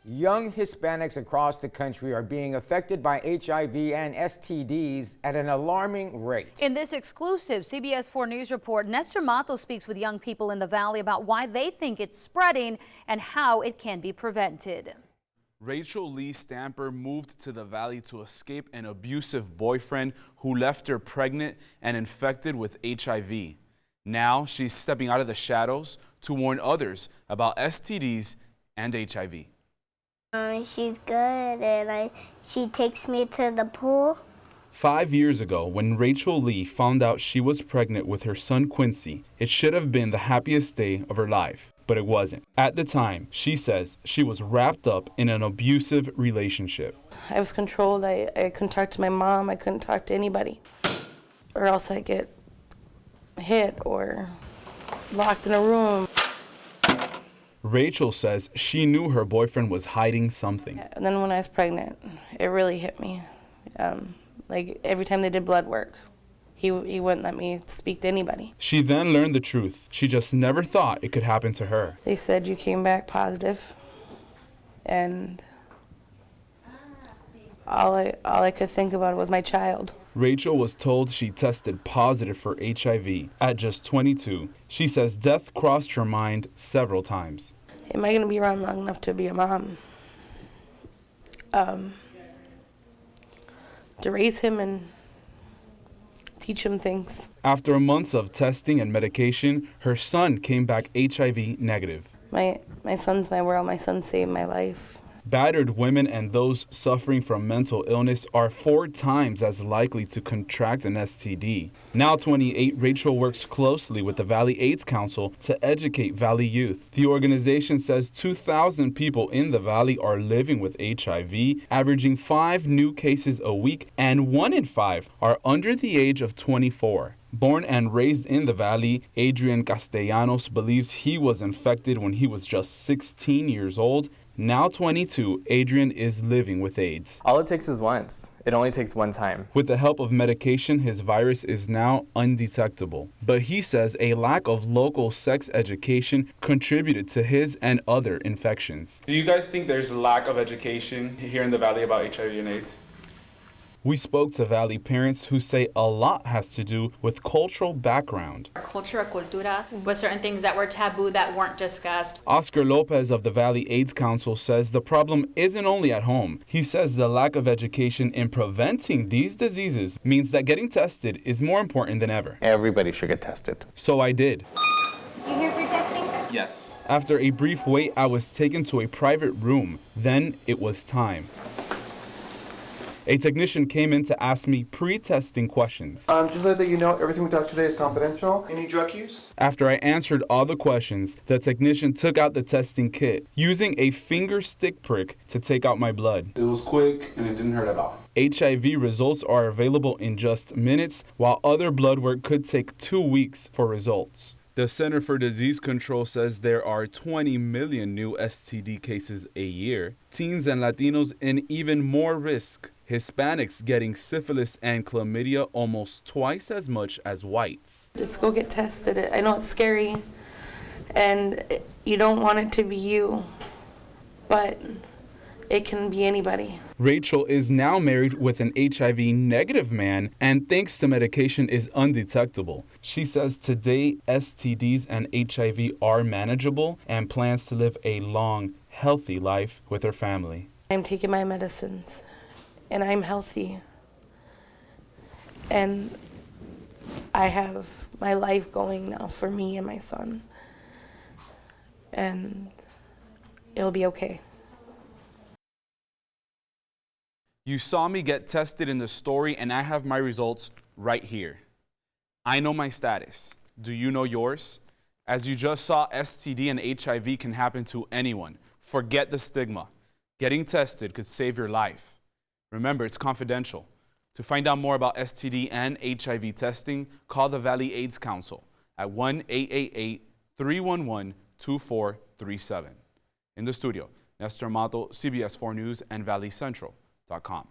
Young Hispanics across the country are being affected by HIV and STDs at an alarming rate. In this exclusive CBS 4 News report, Nestor Matos speaks with young people in the Valley about why they think it's spreading and how it can be prevented. Rachel Lee Stamper moved to the Valley to escape an abusive boyfriend who left her pregnant and infected with HIV. Now she's stepping out of the shadows to warn others about STDs and HIV. She's good, and she takes me to the pool. 5 years ago, when Rachel Lee found out she was pregnant with her son Quincy, it should have been the happiest day of her life, but it wasn't. At the time, she says she was wrapped up in an abusive relationship. I was controlled. I couldn't talk to my mom. I couldn't talk to anybody. Or else I get hit or locked in a room. Rachel says she knew her boyfriend was hiding something. And then when I was pregnant, it really hit me. Like every time they did blood work, he wouldn't let me speak to anybody. She then learned the truth. She just never thought it could happen to her. They said you came back positive, and all I could think about was my child. Rachel was told she tested positive for HIV at just 22. She says death crossed her mind several times. Am I going to be around long enough to be a mom? To raise him and teach him things. After months of testing and medication, her son came back HIV negative. My son's my world. My son saved my life. Battered women and those suffering from mental illness are 4 times as likely to contract an STD. Now 28, Rachel works closely with the Valley AIDS Council to educate Valley youth. The organization says 2,000 people in the Valley are living with HIV, averaging 5 new cases a week, and 1 in 5 are under the age of 24. Born and raised in the Valley, Adrian Castellanos believes he was infected when he was just 16 years old. Now 22, Adrian is living with AIDS. All it takes is once. It only takes one time. With the help of medication, his virus is now undetectable. But he says a lack of local sex education contributed to his and other infections. Do you guys think there's a lack of education here in the Valley about HIV and AIDS? We spoke to Valley parents who say a lot has to do with cultural background. Our cultura, with certain things that were taboo that weren't discussed. Oscar Lopez of the Valley AIDS Council says the problem isn't only at home. He says the lack of education in preventing these diseases means that getting tested is more important than ever. Everybody should get tested. So I did. You here for testing? Yes. After a brief wait, I was taken to a private room. Then it was time. A technician came in to ask me pre-testing questions. Just so that you know, everything we talk today is confidential. Any drug use? After I answered all the questions, the technician took out the testing kit, using a finger stick prick to take out my blood. It was quick and it didn't hurt at all. HIV results are available in just minutes, while other blood work could take 2 weeks for results. The Center for Disease Control says there are 20 million new STD cases a year. Teens and Latinos in even more risk. Hispanics getting syphilis and chlamydia almost twice as much as whites. Just go get tested. I know it's scary, and you don't want it to be you, but it can be anybody. Rachel is now married with an HIV negative man and thanks to medication is undetectable. She says today STDs and HIV are manageable and plans to live a long, healthy life with her family. I'm taking my medicines and I'm healthy. And I have my life going now for me and my son. And it'll be okay. You saw me get tested in the story and I have my results right here. I know my status. Do you know yours? As you just saw, STD and HIV can happen to anyone. Forget the stigma. Getting tested could save your life. Remember, it's confidential. To find out more about STD and HIV testing, call the Valley AIDS Council at 1-888-311-2437. In the studio, Nestor Mato, CBS 4 News and ValleyCentral.com.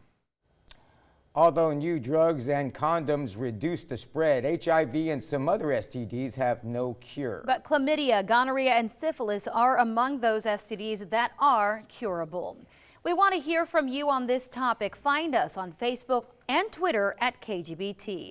Although new drugs and condoms reduce the spread, HIV and some other STDs have no cure. But chlamydia, gonorrhea, and syphilis are among those STDs that are curable. We want to hear from you on this topic. Find us on Facebook and Twitter at KGBT.